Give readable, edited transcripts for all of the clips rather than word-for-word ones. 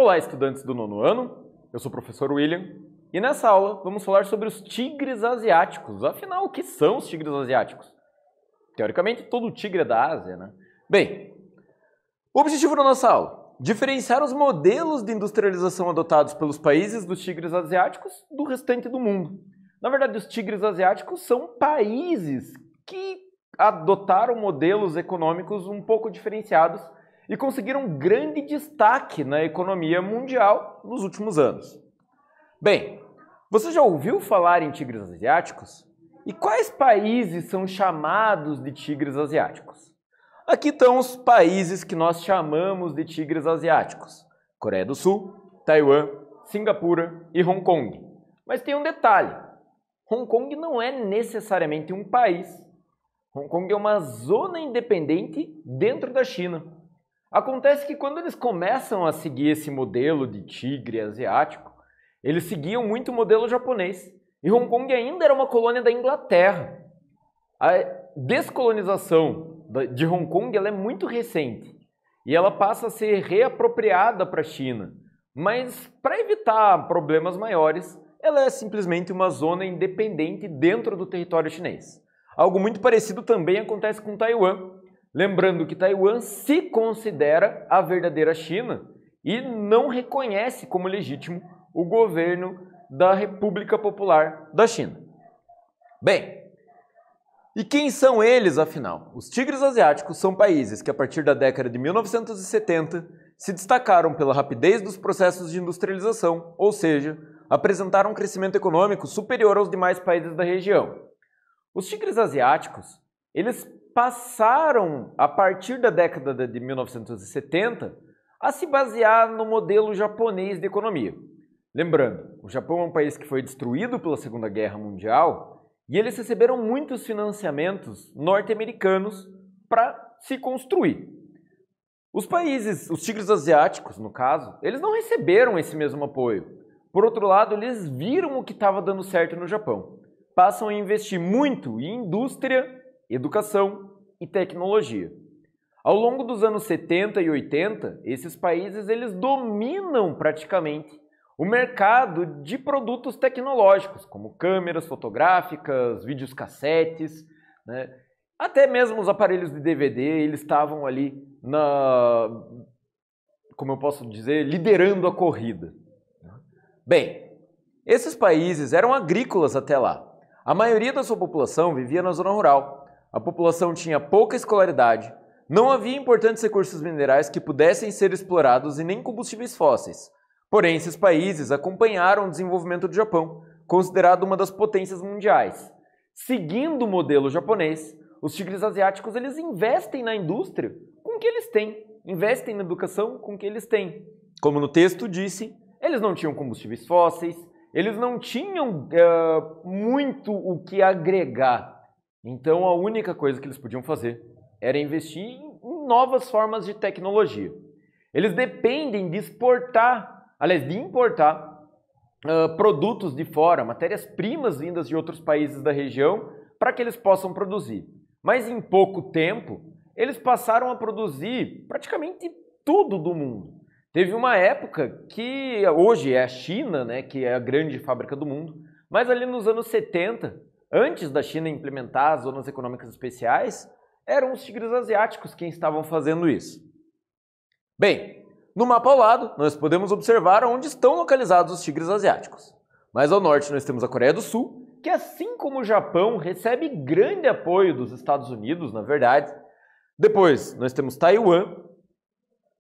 Olá, estudantes do nono ano, eu sou o professor William e nessa aula vamos falar sobre os tigres asiáticos. Afinal, o que são os tigres asiáticos? Teoricamente, todo tigre é da Ásia, né? Bem, o objetivo da nossa aula: diferenciar os modelos de industrialização adotados pelos países dos tigres asiáticos do restante do mundo. Na verdade, os tigres asiáticos são países que adotaram modelos econômicos um pouco diferenciados e conseguiram grande destaque na economia mundial nos últimos anos. Bem, você já ouviu falar em tigres asiáticos? E quais países são chamados de tigres asiáticos? Aqui estão os países que nós chamamos de tigres asiáticos: Coreia do Sul, Taiwan, Singapura e Hong Kong. Mas tem um detalhe: Hong Kong não é necessariamente um país. Hong Kong é uma zona independente dentro da China. Acontece que quando eles começam a seguir esse modelo de tigre asiático, eles seguiam muito o modelo japonês. E Hong Kong ainda era uma colônia da Inglaterra. A descolonização de Hong Kong ela é muito recente e ela passa a ser reapropriada para a China. Mas para evitar problemas maiores, ela é simplesmente uma zona independente dentro do território chinês. Algo muito parecido também acontece com Taiwan. Lembrando que Taiwan se considera a verdadeira China e não reconhece como legítimo o governo da República Popular da China. Bem, e quem são eles, afinal? Os tigres asiáticos são países que, a partir da década de 1970, se destacaram pela rapidez dos processos de industrialização, ou seja, apresentaram um crescimento econômico superior aos demais países da região. Os tigres asiáticos, eles passaram, a partir da década de 1970, a se basear no modelo japonês de economia. Lembrando, o Japão é um país que foi destruído pela Segunda Guerra Mundial e eles receberam muitos financiamentos norte-americanos para se construir. Os países, os tigres asiáticos, no caso, eles não receberam esse mesmo apoio. Por outro lado, eles viram o que estava dando certo no Japão. Passam a investir muito em indústria, educação e tecnologia. Ao longo dos anos 70 e 80, esses países eles dominam praticamente o mercado de produtos tecnológicos, como câmeras fotográficas, videocassetes, né? Até mesmo os aparelhos de DVD, eles estavam ali como eu posso dizer, liderando a corrida. Bem, esses países eram agrícolas até lá. A maioria da sua população vivia na zona rural. A população tinha pouca escolaridade, não havia importantes recursos minerais que pudessem ser explorados e nem combustíveis fósseis. Porém, esses países acompanharam o desenvolvimento do Japão, considerado uma das potências mundiais. Seguindo o modelo japonês, os tigres asiáticos eles investem na indústria com o que eles têm, investem na educação com o que eles têm. Como no texto disse, eles não tinham combustíveis fósseis, eles não tinham muito o que agregar. Então, a única coisa que eles podiam fazer era investir em novas formas de tecnologia. Eles dependem de importar produtos de fora, matérias-primas vindas de outros países da região, para que eles possam produzir. Mas em pouco tempo, eles passaram a produzir praticamente tudo do mundo. Teve uma época que hoje é a China, né, que é a grande fábrica do mundo, mas ali nos anos 70, antes da China implementar as zonas econômicas especiais, eram os tigres asiáticos quem estavam fazendo isso. Bem, no mapa ao lado, nós podemos observar onde estão localizados os tigres asiáticos. Mais ao norte nós temos a Coreia do Sul, que assim como o Japão, recebe grande apoio dos Estados Unidos, na verdade. Depois nós temos Taiwan,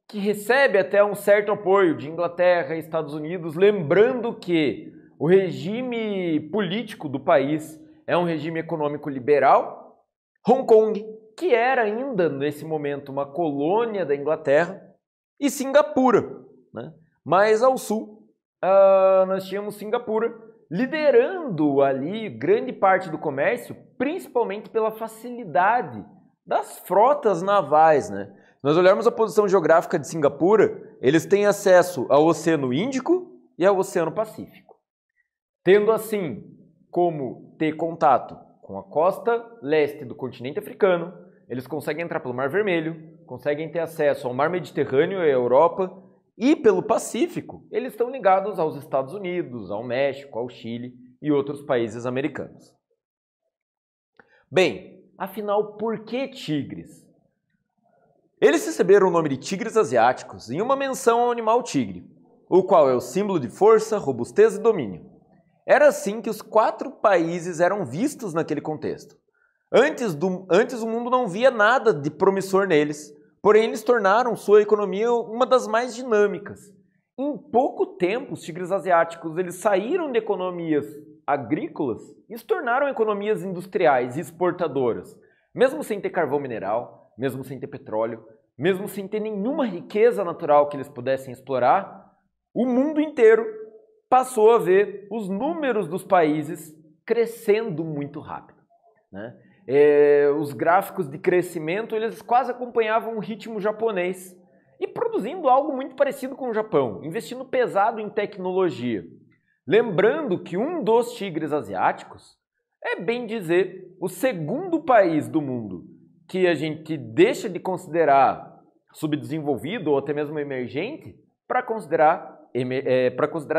que recebe até um certo apoio de Inglaterra e Estados Unidos, lembrando que o regime político do país é um regime econômico liberal. Hong Kong, que era ainda nesse momento uma colônia da Inglaterra, e Singapura, né? Mais ao sul, nós tínhamos Singapura liderando ali grande parte do comércio, principalmente pela facilidade das frotas navais, né? Se nós olharmos a posição geográfica de Singapura, eles têm acesso ao Oceano Índico e ao Oceano Pacífico, tendo assim como ter contato com a costa leste do continente africano. Eles conseguem entrar pelo Mar Vermelho, conseguem ter acesso ao Mar Mediterrâneo e à Europa E pelo Pacífico, eles estão ligados aos Estados Unidos, ao México, ao Chile e outros países americanos. Bem, afinal, por que tigres? Eles receberam o nome de tigres asiáticos em uma menção ao animal tigre, o qual é o símbolo de força, robustez e domínio. Era assim que os 4 países eram vistos naquele contexto. Antes o mundo não via nada de promissor neles, porém eles tornaram sua economia uma das mais dinâmicas. Em pouco tempo, os tigres asiáticos eles saíram de economias agrícolas e se tornaram economias industriais e exportadoras, mesmo sem ter carvão mineral, mesmo sem ter petróleo, mesmo sem ter nenhuma riqueza natural que eles pudessem explorar. O mundo inteiro passou a ver os números dos países crescendo muito rápido, né? Os gráficos de crescimento eles quase acompanhavam o ritmo japonês e produzindo algo muito parecido com o Japão, investindo pesado em tecnologia. Lembrando que um dos tigres asiáticos é, bem dizer, o segundo país do mundo que a gente deixa de considerar subdesenvolvido ou até mesmo emergente para considerar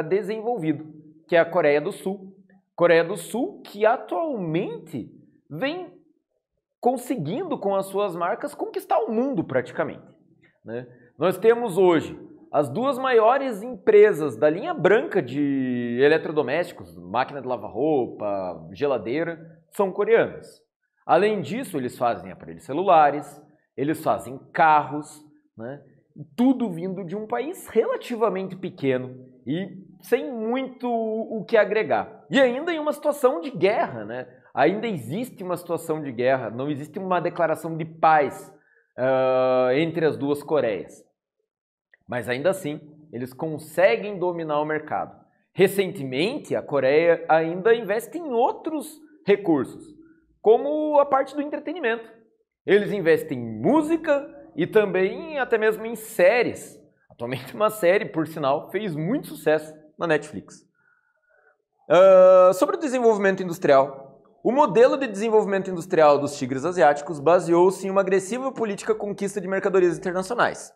desenvolvido, que é a Coreia do Sul. Coreia do Sul que atualmente vem conseguindo com as suas marcas conquistar o mundo praticamente, né? Nós temos hoje as 2 maiores empresas da linha branca de eletrodomésticos, máquina de lavar roupa, geladeira, são coreanas. Além disso, eles fazem aparelhos celulares, eles fazem carros, né? Tudo vindo de um país relativamente pequeno e sem muito o que agregar. E ainda em uma situação de guerra, né? Ainda existe uma situação de guerra, não existe uma declaração de paz entre as 2 Coreias. Mas ainda assim, eles conseguem dominar o mercado. Recentemente, a Coreia ainda investe em outros recursos, como a parte do entretenimento. Eles investem em música e também até mesmo em séries. Atualmente uma série, por sinal, fez muito sucesso na Netflix. Sobre o desenvolvimento industrial. O modelo de desenvolvimento industrial dos tigres asiáticos baseou-se em uma agressiva política conquista de mercadorias internacionais.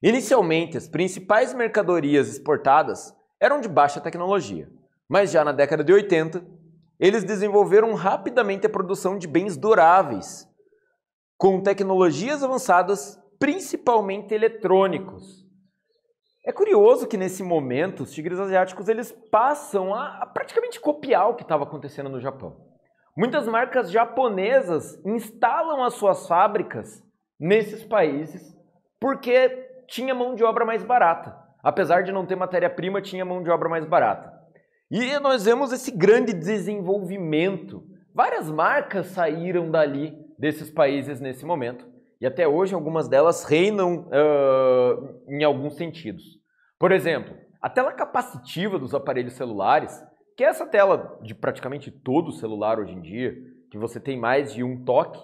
Inicialmente, as principais mercadorias exportadas eram de baixa tecnologia, mas já na década de 80, eles desenvolveram rapidamente a produção de bens duráveis, com tecnologias avançadas, principalmente eletrônicos. É curioso que nesse momento os tigres asiáticos eles passam a praticamente copiar o que estava acontecendo no Japão. Muitas marcas japonesas instalam as suas fábricas nesses países porque tinha mão de obra mais barata. Apesar de não ter matéria-prima, tinha mão de obra mais barata. E nós vemos esse grande desenvolvimento. Várias marcas saíram dali, desses países nesse momento. E até hoje algumas delas reinam em alguns sentidos. Por exemplo, a tela capacitiva dos aparelhos celulares, que é essa tela de praticamente todo celular hoje em dia, que você tem mais de um toque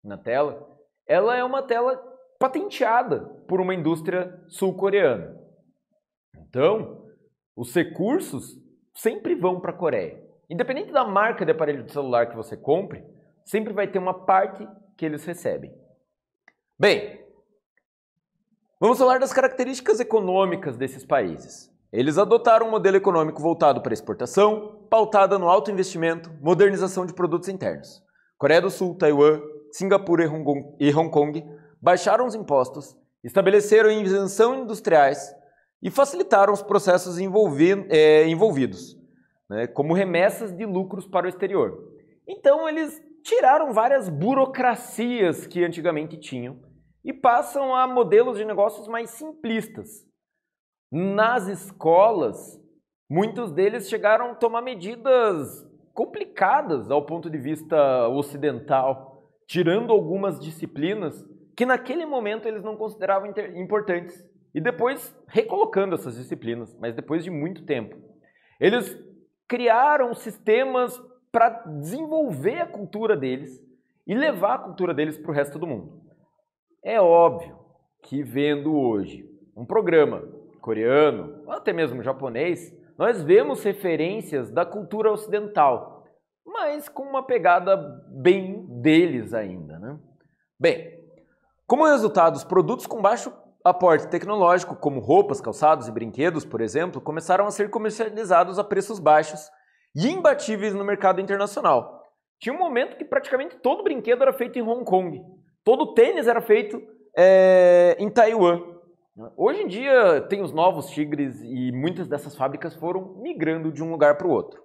na tela, ela é uma tela patenteada por uma indústria sul-coreana. Então, os recursos sempre vão para a Coreia. Independente da marca de aparelho de celular que você compre, sempre vai ter uma parte que eles recebem. Bem, vamos falar das características econômicas desses países. Eles adotaram um modelo econômico voltado para exportação, pautada no alto investimento, modernização de produtos internos. Coreia do Sul, Taiwan, Singapura e Hong Kong baixaram os impostos, estabeleceram isenção industriais e facilitaram os processos envolvidos, né, como remessas de lucros para o exterior. Então eles tiraram várias burocracias que antigamente tinham e passam a modelos de negócios mais simplistas. Nas escolas, muitos deles chegaram a tomar medidas complicadas ao ponto de vista ocidental, tirando algumas disciplinas que naquele momento eles não consideravam importantes e depois recolocando essas disciplinas, mas depois de muito tempo. Eles criaram sistemas para desenvolver a cultura deles e levar a cultura deles para o resto do mundo. É óbvio que vendo hoje um programa coreano, ou até mesmo japonês, nós vemos referências da cultura ocidental, mas com uma pegada bem deles ainda, né? Bem, como resultado, os produtos com baixo aporte tecnológico, como roupas, calçados e brinquedos, por exemplo, começaram a ser comercializados a preços baixos e imbatíveis no mercado internacional. Tinha um momento que praticamente todo brinquedo era feito em Hong Kong, todo tênis era feito em Taiwan. Hoje em dia tem os novos tigres e muitas dessas fábricas foram migrando de um lugar para o outro.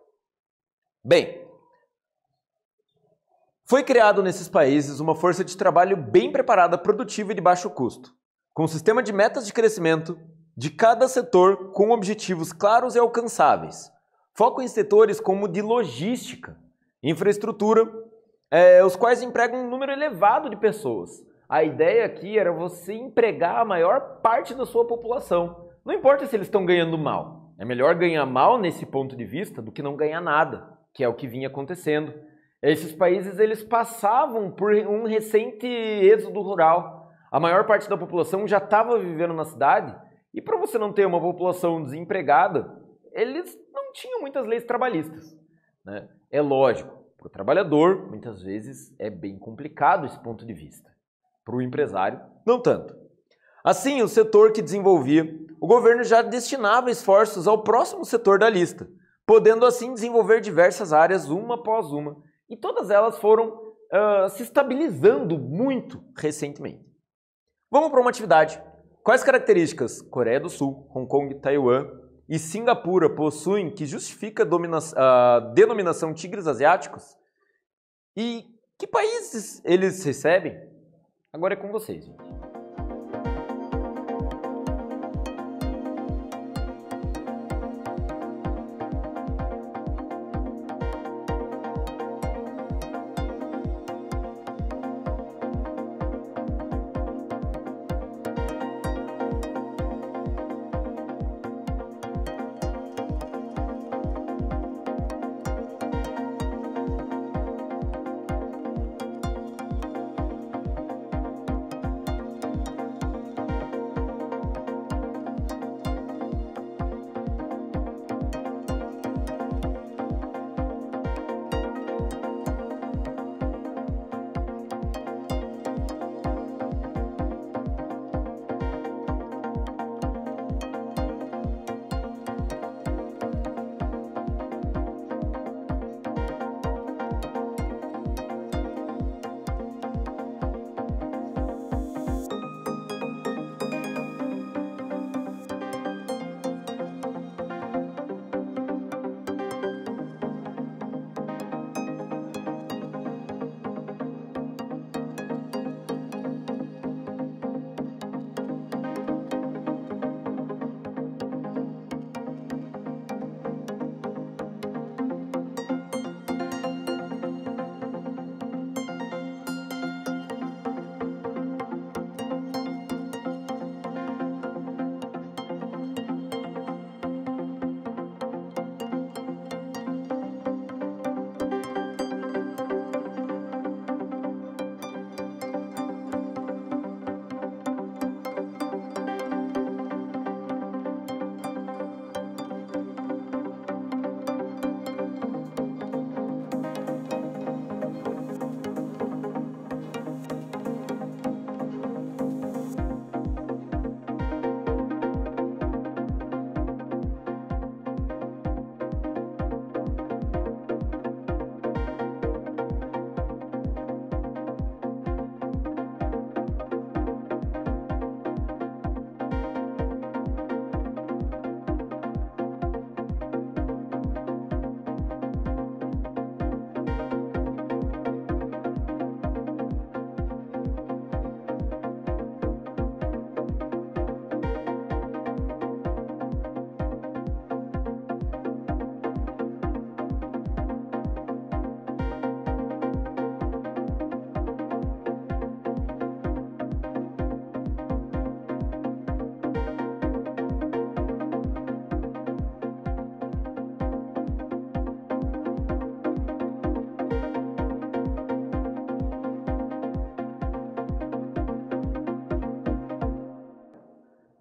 Bem, foi criado nesses países uma força de trabalho bem preparada, produtiva e de baixo custo, com um sistema de metas de crescimento de cada setor com objetivos claros e alcançáveis. Foco em setores como de logística, infraestrutura, os quais empregam um número elevado de pessoas. A ideia aqui era você empregar a maior parte da sua população. Não importa se eles estão ganhando mal. É melhor ganhar mal nesse ponto de vista do que não ganhar nada, que é o que vinha acontecendo. Esses países eles passavam por um recente êxodo rural. A maior parte da população já estava vivendo na cidade e para você não ter uma população desempregada, eles não tinham muitas leis trabalhistas, né? É lógico, para o trabalhador, muitas vezes é bem complicado esse ponto de vista. Para o empresário, não tanto. Assim, o setor que desenvolvia, o governo já destinava esforços ao próximo setor da lista, podendo assim desenvolver diversas áreas uma após uma. E todas elas foram se estabilizando muito recentemente. Vamos para uma atividade. Quais características Coreia do Sul, Hong Kong, Taiwan e Singapura possuem que justifica a denominação tigres asiáticos? E que países eles recebem? Agora é com vocês, gente.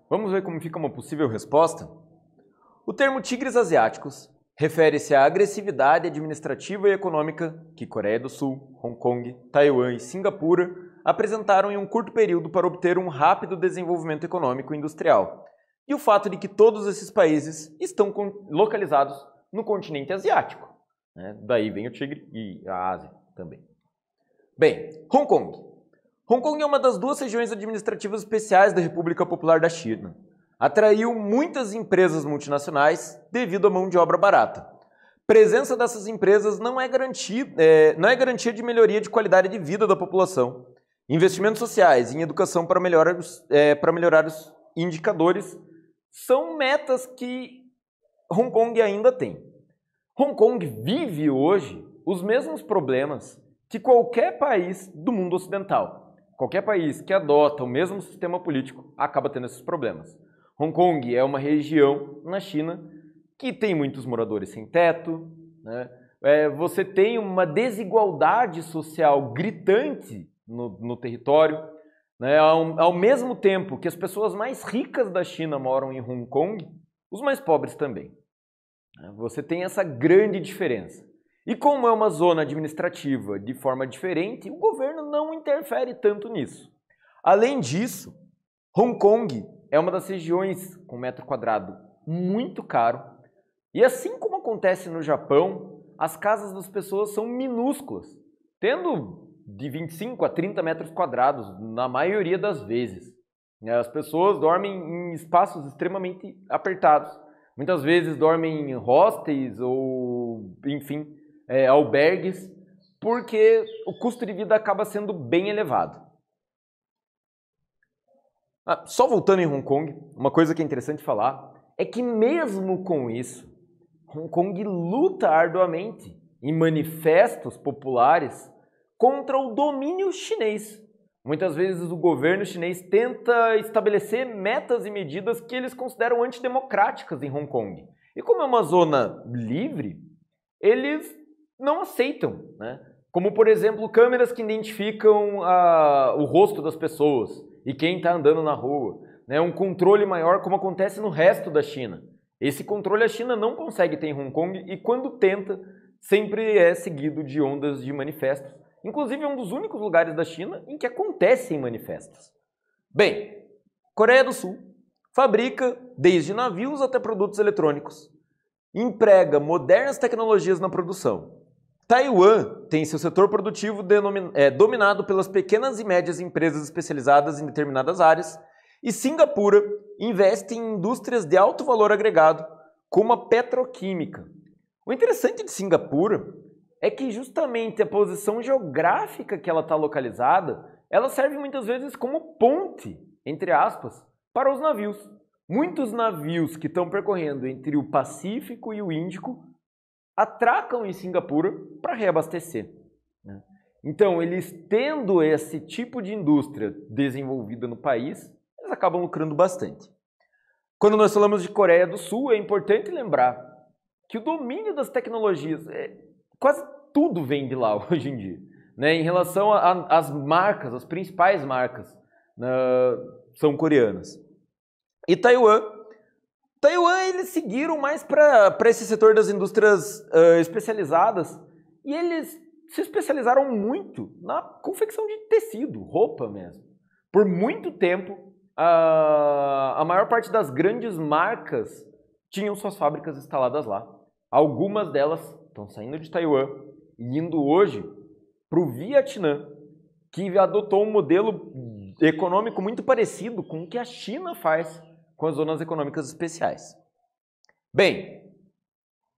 Vamos ver como fica uma possível resposta? O termo tigres asiáticos refere-se à agressividade administrativa e econômica que Coreia do Sul, Hong Kong, Taiwan e Singapura apresentaram em um curto período para obter um rápido desenvolvimento econômico e industrial. E o fato de que todos esses países estão localizados no continente asiático. Né? Daí vem o tigre e a Ásia também. Bem, Hong Kong. Hong Kong é uma das 2 regiões administrativas especiais da República Popular da China. Atraiu muitas empresas multinacionais devido à mão de obra barata. Presença dessas empresas não é garantia de melhoria de qualidade de vida da população. Investimentos sociais em educação para melhorar os indicadores são metas que Hong Kong ainda tem. Hong Kong vive hoje os mesmos problemas que qualquer país do mundo ocidental. Qualquer país que adota o mesmo sistema político acaba tendo esses problemas. Hong Kong é uma região na China que tem muitos moradores sem teto, né? Você tem uma desigualdade social gritante no território, né? Ao mesmo tempo que as pessoas mais ricas da China moram em Hong Kong, os mais pobres também. Você tem essa grande diferença. E como é uma zona administrativa de forma diferente, o governo não interfere tanto nisso. Além disso, Hong Kong é uma das regiões com metro quadrado muito caro. E assim como acontece no Japão, as casas das pessoas são minúsculas, tendo de 25 a 30 metros quadrados na maioria das vezes. As pessoas dormem em espaços extremamente apertados. Muitas vezes dormem em hostels ou, enfim, albergues, porque o custo de vida acaba sendo bem elevado. Só voltando em Hong Kong, uma coisa que é interessante falar é que mesmo com isso, Hong Kong luta arduamente em manifestos populares contra o domínio chinês. Muitas vezes o governo chinês tenta estabelecer metas e medidas que eles consideram antidemocráticas em Hong Kong. E como é uma zona livre, eles não aceitam, né? Como, por exemplo, câmeras que identificam o rosto das pessoas e quem está andando na rua. Né? Um controle maior, como acontece no resto da China. Esse controle a China não consegue ter em Hong Kong e, quando tenta, sempre é seguido de ondas de manifestos. Inclusive, é um dos únicos lugares da China em que acontecem manifestos. Bem, Coreia do Sul fabrica desde navios até produtos eletrônicos. Emprega modernas tecnologias na produção. Taiwan tem seu setor produtivo dominado pelas pequenas e médias empresas especializadas em determinadas áreas, e Singapura investe em indústrias de alto valor agregado, como a petroquímica. O interessante de Singapura é que justamente a posição geográfica que ela está localizada, ela serve muitas vezes como ponte, entre aspas, para os navios. Muitos navios que estão percorrendo entre o Pacífico e o Índico atracam em Singapura para reabastecer. Né? Então, eles tendo esse tipo de indústria desenvolvida no país, eles acabam lucrando bastante. Quando nós falamos de Coreia do Sul, é importante lembrar que o domínio das tecnologias, quase tudo vem de lá hoje em dia. Né? Em relação às marcas, as principais marcas são coreanas. E Taiwan, eles seguiram mais para esse setor das indústrias especializadas, e eles se especializaram muito na confecção de tecido, roupa mesmo. Por muito tempo, a maior parte das grandes marcas tinham suas fábricas instaladas lá. Algumas delas estão saindo de Taiwan e indo hoje para o Vietnã, que adotou um modelo econômico muito parecido com o que a China faz com as zonas econômicas especiais. Bem,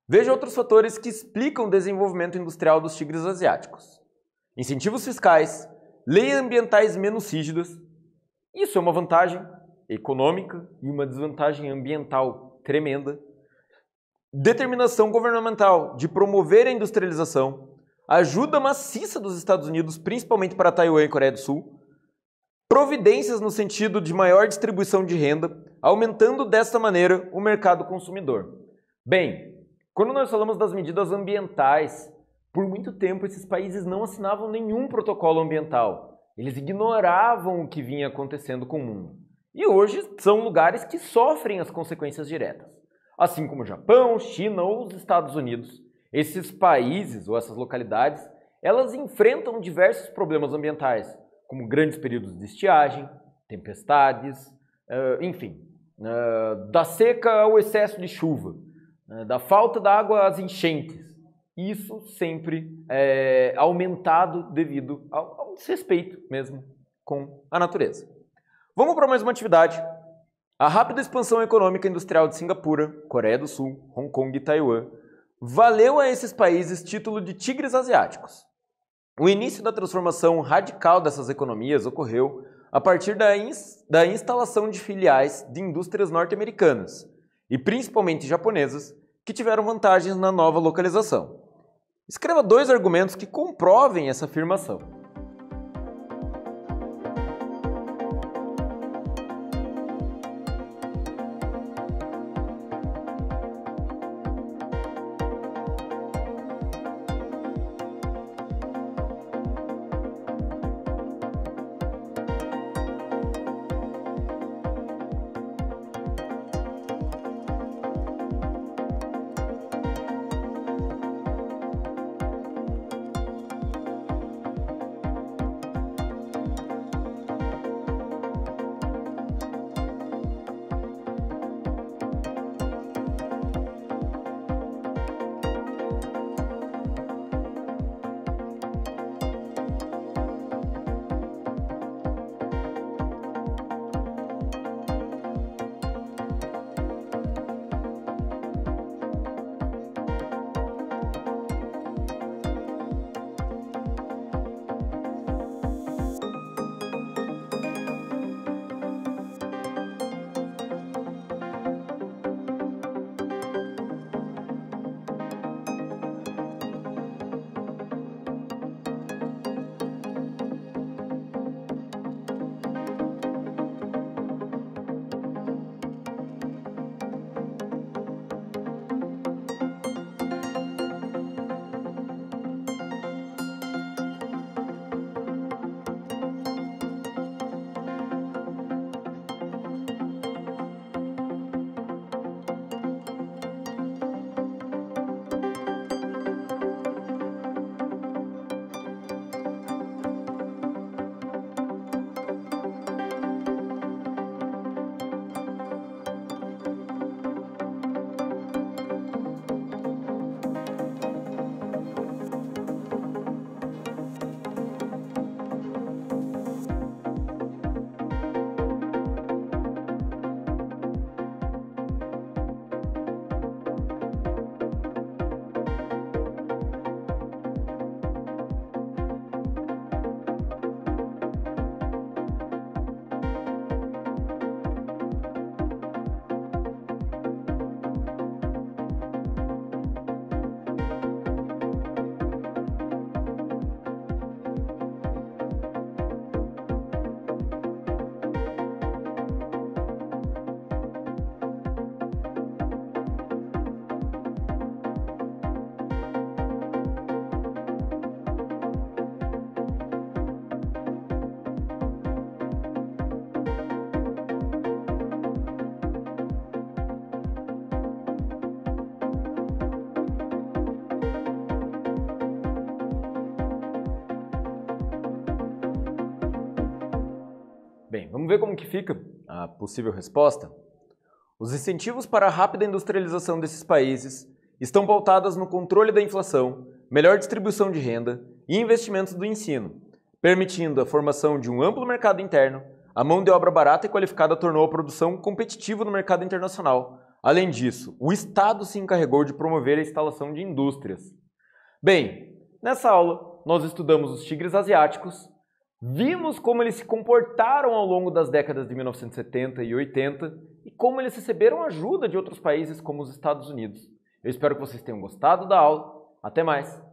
veja outros fatores que explicam o desenvolvimento industrial dos tigres asiáticos. Incentivos fiscais, leis ambientais menos rígidas. Isso é uma vantagem econômica e uma desvantagem ambiental tremenda. Determinação governamental de promover a industrialização, ajuda maciça dos Estados Unidos, principalmente para Taiwan e Coreia do Sul, providências no sentido de maior distribuição de renda, aumentando desta maneira o mercado consumidor. Bem, quando nós falamos das medidas ambientais, por muito tempo esses países não assinavam nenhum protocolo ambiental. Eles ignoravam o que vinha acontecendo com o mundo. E hoje são lugares que sofrem as consequências diretas. Assim como o Japão, China ou os Estados Unidos. Esses países ou essas localidades, elas enfrentam diversos problemas ambientais, como grandes períodos de estiagem, tempestades, enfim, da seca ao excesso de chuva, da falta da água às enchentes. Isso sempre é aumentado devido ao desrespeito mesmo com a natureza. Vamos para mais uma atividade. A rápida expansão econômica e industrial de Singapura, Coreia do Sul, Hong Kong e Taiwan valeu a esses países título de tigres asiáticos. O início da transformação radical dessas economias ocorreu a partir da instalação de filiais de indústrias norte-americanas e principalmente japonesas que tiveram vantagens na nova localização. Escreva 2 argumentos que comprovem essa afirmação. Bem, vamos ver como que fica a possível resposta? Os incentivos para a rápida industrialização desses países estão pautados no controle da inflação, melhor distribuição de renda e investimentos do ensino, permitindo a formação de um amplo mercado interno. A mão de obra barata e qualificada tornou a produção competitiva no mercado internacional. Além disso, o Estado se encarregou de promover a instalação de indústrias. Bem, nessa aula nós estudamos os tigres asiáticos, vimos como eles se comportaram ao longo das décadas de 1970 e 80 e como eles receberam ajuda de outros países como os Estados Unidos. Eu espero que vocês tenham gostado da aula. Até mais!